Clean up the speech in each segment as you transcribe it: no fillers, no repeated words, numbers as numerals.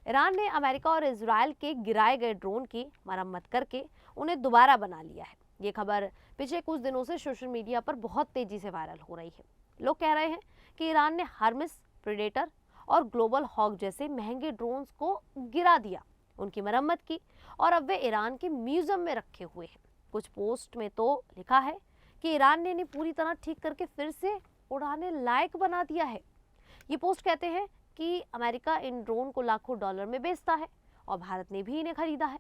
Iran ने America और Israel के गिराए गए ड्रोन की मरम्मत करके उन्हें दोबारा बना लिया है। ये खबर पिछले कुछ दिनों से सोशल मीडिया पर बहुत तेजी से वायरल हो रही है। लोग कह रहे हैं कि ईरान ने हर्मिस, प्रेडेटर और ग्लोबल हॉक जैसे महंगे ड्रोन्स को गिरा दिया, उनकी मरम्मत की और अब वे ईरान के म्यूजियम में रखे हुए हैं। कुछ पोस्ट में तो लिखा है कि ईरान ने इन्हें पूरी तरह ठीक करके फिर से उड़ाने लायक बना दिया है। ये पोस्ट कहते हैं कि अमेरिका इन ड्रोन को लाखों डॉलर में बेचता है और भारत ने भी इन्हें खरीदा है।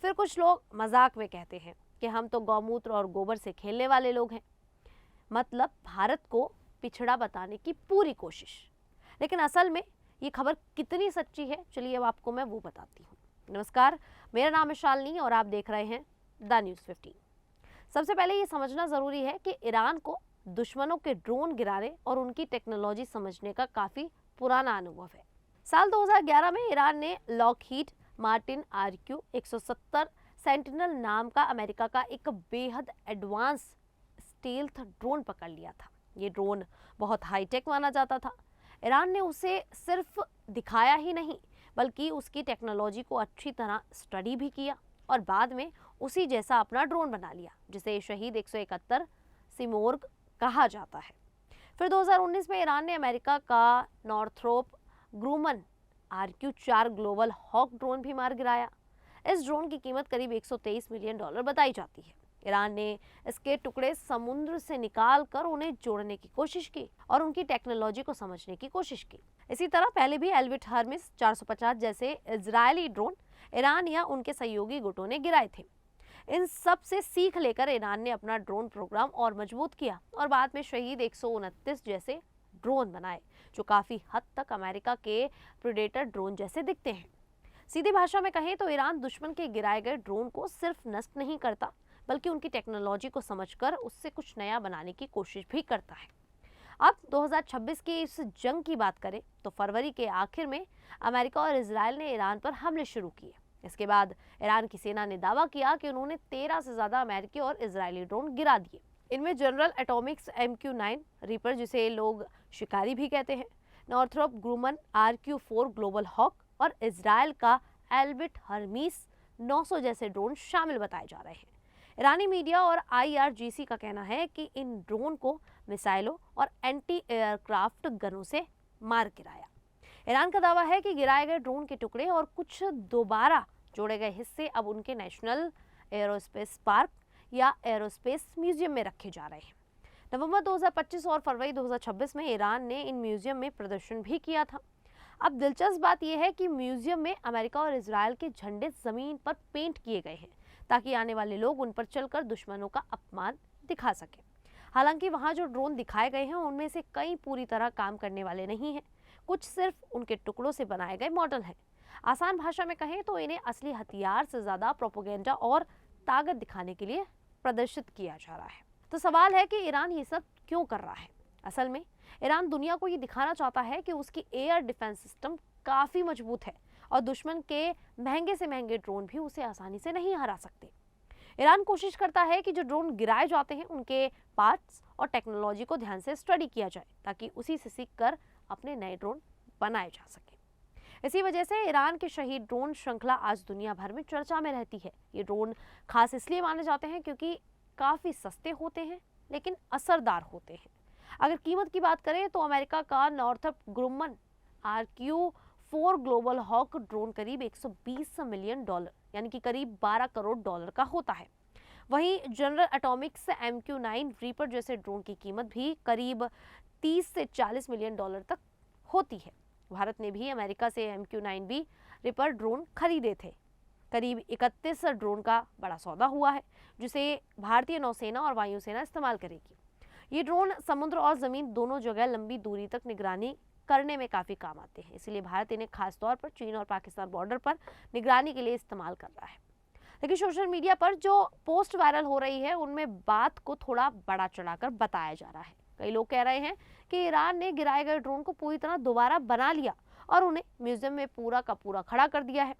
फिर कुछ लोग मजाक में कहते हैं कि हम तो गौमूत्र और गोबर से खेलने वाले लोग हैं, मतलब भारत को पिछड़ा बताने की पूरी कोशिश। लेकिन असल में ये खबर कितनी सच्ची है, चलिए अब आपको मैं वो बताती हूँ। नमस्कार, मेरा नाम है शालिनी और आप देख रहे हैं द न्यूज़ 15। सबसे पहले ये समझना जरूरी है कि ईरान को दुश्मनों के ड्रोन गिराने और उनकी टेक्नोलॉजी समझने का काफी पुराना अनुभव है। साल 2011 में ईरान ने लॉकहीड मार्टिन RQ-170 सेंटिनल नाम का अमेरिका का एक बेहद एडवांस स्टेल्थ ड्रोन पकड़ लिया था। ये ड्रोन बहुत हाईटेक माना जाता था। ईरान ने उसे सिर्फ दिखाया ही नहीं, बल्कि उसकी टेक्नोलॉजी को अच्छी तरह स्टडी भी किया और बाद में उसी जैसा अपना ड्रोन बना लिया, जिसे शहीद 171 सिमोर्ग कहा जाता है। फिर 2019 में ईरान ने अमेरिका का Northrop Grumman RQ-4 Global Hawk drone भी मार गिराया। इस ड्रोन की कीमत करीब $123 मिलियन बताई जाती है। ईरान ने इसके टुकड़े समुद्र से निकाल कर उन्हें जोड़ने की कोशिश की और उनकी टेक्नोलॉजी को समझने की कोशिश की। इसी तरह पहले भी एल्विट हर्मिस 450 जैसे इजरायली ड्रोन ईरान या उनके सहयोगी गुटों ने गिराए थे। इन सब से सीख लेकर ईरान ने अपना ड्रोन प्रोग्राम और मजबूत किया और बाद में शहीद 129 जैसे ड्रोन बनाए, जो काफी हद तक अमेरिका के प्रेडेटर ड्रोन जैसे दिखते हैं। सीधी भाषा में कहें तो ईरान दुश्मन के गिराए गए ड्रोन को सिर्फ नष्ट नहीं करता, बल्कि उनकी टेक्नोलॉजी को समझकर उससे कुछ नया बनाने की कोशिश भी करता है। अब 2026 की इस जंग की बात करें तो फरवरी के आखिर में अमेरिका और इजराइल ने ईरान पर हमले शुरू किए। इसके बाद ईरान की सेना ने दावा किया कि उन्होंने 13 से ज्यादा अमेरिकी और इजरायली ड्रोन गिरा दिए। इनमें जनरल एटॉमिक्स MQ-9 रीपर, जिसे लोग शिकारी भी कहते हैं, Northrop Grumman RQ-4 Global hoc और इजराइल का एल्विट हर्मीस 900 जैसे ड्रोन शामिल बताए जा रहे हैं। ईरानी मीडिया और IRGC का कहना है कि इन ड्रोन को मिसाइलों और एंटी एयरक्राफ्ट गनों से मार गिराया। ईरान का दावा है कि गिराए गए ड्रोन के टुकड़े और कुछ दोबारा जोड़े गए हिस्से अब उनके नेशनल एरोस्पेस पार्क या एरोस्पेस म्यूजियम में रखे जा रहे हैं। नवंबर 2025 और फरवरी 2026 में ईरान ने इन म्यूजियम में प्रदर्शन भी किया था। अब दिलचस्प बात यह है कि म्यूजियम में अमेरिका और इजराइल के झंडे जमीन पर पेंट किए गए हैं, ताकि आने वाले लोग उन पर चलकर दुश्मनों का अपमान दिखा सकें। हालांकि वहां जो ड्रोन दिखाए गए हैं उनमें से कई पूरी तरह काम करने वाले नहीं हैं, कुछ सिर्फ उनके टुकड़ों से बनाए गए मॉडल हैं। आसान भाषा में कहें तो इन्हें असली हथियार से ज्यादा प्रोपेगेंडा और ताकत दिखाने के लिए प्रदर्शित किया जा रहा है। तो सवाल है कि ईरान ये सब क्यों कर रहा है? असल में ईरान दुनिया को ये दिखाना चाहता है कि उसकी एयर डिफेंस सिस्टम काफी मजबूत है और दुश्मन के महंगे से महंगे ड्रोन भी उसे आसानी से नहीं हरा सकते। ईरान कोशिश करता है कि जो ड्रोन गिराए जाते हैं उनके पार्ट्स और टेक्नोलॉजी को ध्यान से स्टडी किया जाए, ताकि उसी से सीखकर अपने नए ड्रोन बनाए जा सके। इसी वजह से ईरान के शहीद ड्रोन श्रृंखला आज दुनिया भर में चर्चा में रहती है। ये ड्रोन खास इसलिए माने जाते हैं क्योंकि काफी सस्ते होते हैं लेकिन असरदार होते हैं। अगर कीमत की बात करें तो अमेरिका का Northrop Grumman RQ-4 Global Hawk drone करीब $120 मिलियन यानी कि करीब $12 करोड़ का होता है। वहीं जनरल एटॉमिक्स MQ-9 रीपर जैसे ड्रोन की कीमत भी करीब 30 से 40 मिलियन डॉलर तक होती है। भारत ने भी अमेरिका से MQ-9B रीपर ड्रोन खरीदे थे। करीब 31 ड्रोन का बड़ा सौदा हुआ है, जिसे भारतीय नौसेना और वायुसेना इस्तेमाल करेगी। ये ड्रोन समुद्र और जमीन दोनों जगह लंबी दूरी तक निगरानी करने में काफी काम आते हैं, इसलिए भारत इन्हें खासतौर पर चीन और पाकिस्तान बॉर्डर पर निगरानी के लिए इस्तेमाल कर रहा है। लेकिन सोशल मीडिया पर जो पोस्ट वायरल हो रही है उनमें बात को थोड़ा बड़ा चढ़ाकर बताया जा रहा है। कई लोग कह रहे हैं कि ईरान ने गिराए गए ड्रोन को पूरी तरह दोबारा बना लिया और उन्हें म्यूजियम में पूरा का पूरा खड़ा कर दिया है।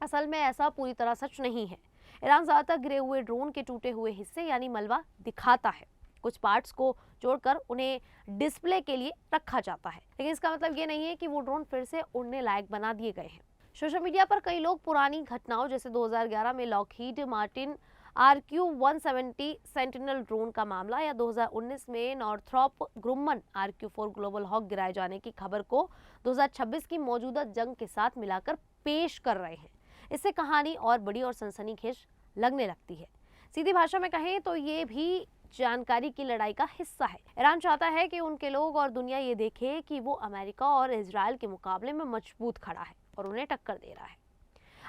असल में ऐसा पूरी तरह सच नहीं है। ईरान ज्यादातर गिरे हुए ड्रोन के टूटे हुए हिस्से यानी मलबा दिखाता है। कुछ पार्ट्स को जोड़कर उन्हें डिस्प्ले के लिए रखा जाता है, लेकिन इसका मतलब ये नहीं है कि वो ड्रोन फिर से उड़ने लायक बना दिए गए हैं। सोशल मीडिया पर कई लोग पुरानी घटनाओं जैसे 2011 में Lockheed Martin RQ-170 sentinel drone का मामला या 2019 में Northrop Grumman RQ-4 Global hoc गिराए जाने की खबर को 2026 की मौजूदा जंग के साथ मिलाकर पेश कर रहे हैं। इससे कहानी और बड़ी और सनसनीखेज लगने लगती है। सीधी भाषा में कहें तो ये भी जानकारी की लड़ाई का हिस्सा है। ईरान चाहता है कि उनके लोग और दुनिया ये देखे कि वो अमेरिका और इजराइल के मुकाबले में मजबूत खड़ा है और उन्हें टक्कर दे रहा है।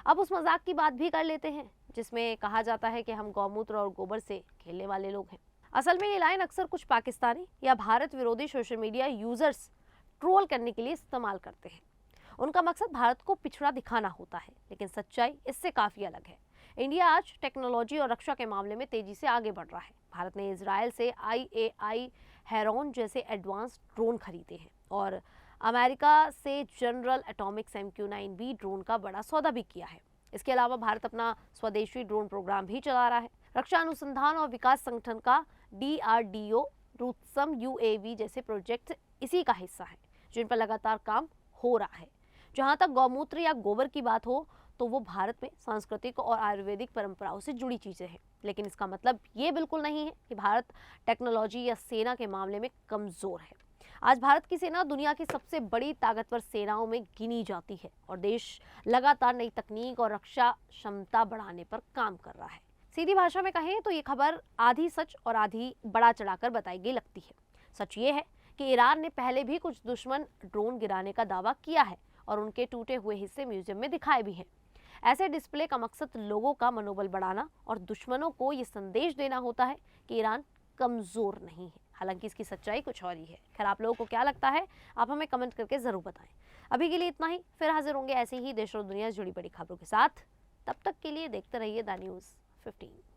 अब उस मजाक की बात भी कर लेते हैं जिसमें कहा जाता है कि हम गौमूत्र और गोबर से खेलने वाले लोग हैं। असल में ये लाइन अक्सर कुछ पाकिस्तानी या भारत विरोधी सोशल मीडिया यूजर्स ट्रोल करने के लिए इस्तेमाल करते हैं। उनका मकसद भारत को पिछड़ा दिखाना होता है, लेकिन सच्चाई इससे काफी अलग है। इंडिया आज टेक्नोलॉजी और रक्षा के मामले में तेजी से आगे बढ़ रहा है। भारत ने इजराइल से IAI हेरोन जैसे एडवांस ड्रोन खरीदे हैं और अमेरिका से जनरल एटॉमिक्स MQ-9B ड्रोन का बड़ा सौदा भी किया है। इसके अलावा भारत अपना स्वदेशी ड्रोन प्रोग्राम भी चला रहा है। रक्षा अनुसंधान और विकास संगठन का DRDO, रूत्सम UAV जैसे प्रोजेक्ट इसी का हिस्सा है, जिन पर लगातार काम हो रहा है। जहां तक गौमूत्र या गोबर की बात हो तो वो भारत में सांस्कृतिक और आयुर्वेदिक परंपराओं से जुड़ी चीजें हैं, लेकिन इसका मतलब ये बिल्कुल नहीं है कि भारत टेक्नोलॉजी या सेना के मामले में कमजोर है। आज भारत की सेना दुनिया की सबसे बड़ी ताकतवर सेनाओं में गिनी जाती है और देश लगातार नई तकनीक और रक्षा क्षमता बढ़ाने पर काम कर रहा है। सीधी भाषा में कहें तो ये खबर आधी सच और आधी बड़ा चढ़ाकर बताई गई लगती है। सच ये है कि ईरान ने पहले भी कुछ दुश्मन ड्रोन गिराने का दावा किया है और उनके टूटे हुए हिस्से म्यूजियम में दिखाए भी हैं। ऐसे डिस्प्ले का मकसद लोगों का मनोबल बढ़ाना और दुश्मनों को ये संदेश देना होता है कि ईरान कमजोर नहीं है। हालांकि इसकी सच्चाई कुछ और ही है। खैर, आप लोगों को क्या लगता है, आप हमें कमेंट करके जरूर बताएं। अभी के लिए इतना ही, फिर हाजिर होंगे ऐसे ही देश और दुनिया से जुड़ी बड़ी खबरों के साथ। तब तक के लिए देखते रहिए द न्यूज़ 15।